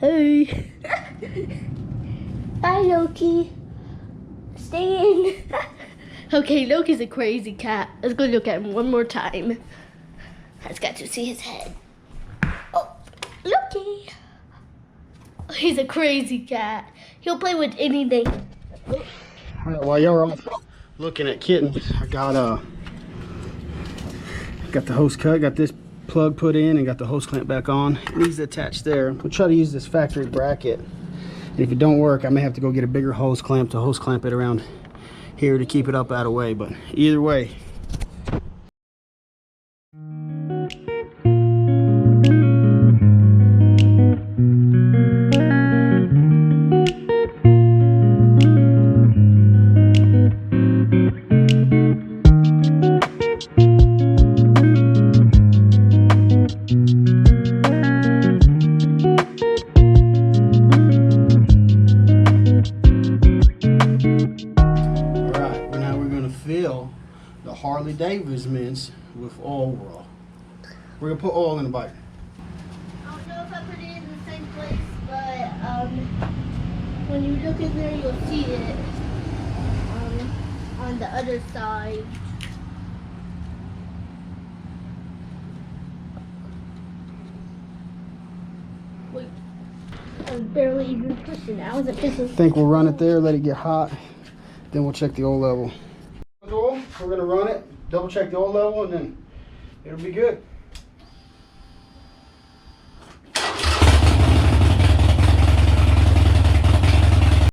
Hey. Hi, Loki. Stay in. Okay, Loki's a crazy cat. Let's go look at him one more time. Let's get to see his head. Oh, Loki. He's a crazy cat. He'll play with anything. All right, while you're off looking at kittens, I got the hose cut, got this plug put in, and got the hose clamp back on. It needs to attach there. We'll try to use this factory bracket. And if it don't work, I may have to go get a bigger hose clamp to hose clamp it around here to keep it up out of the way. But either way. Fill the Harley-Davidson with oil. We're gonna put oil in the bike. I don't know if I put it in the same place, but when you look in there, you'll see it on the other side. Wait, I was barely even pushing. I wasn't pushing. I think we'll run it there, let it get hot, then we'll check the oil level. We're gonna run it, double check the oil level, and then it'll be good.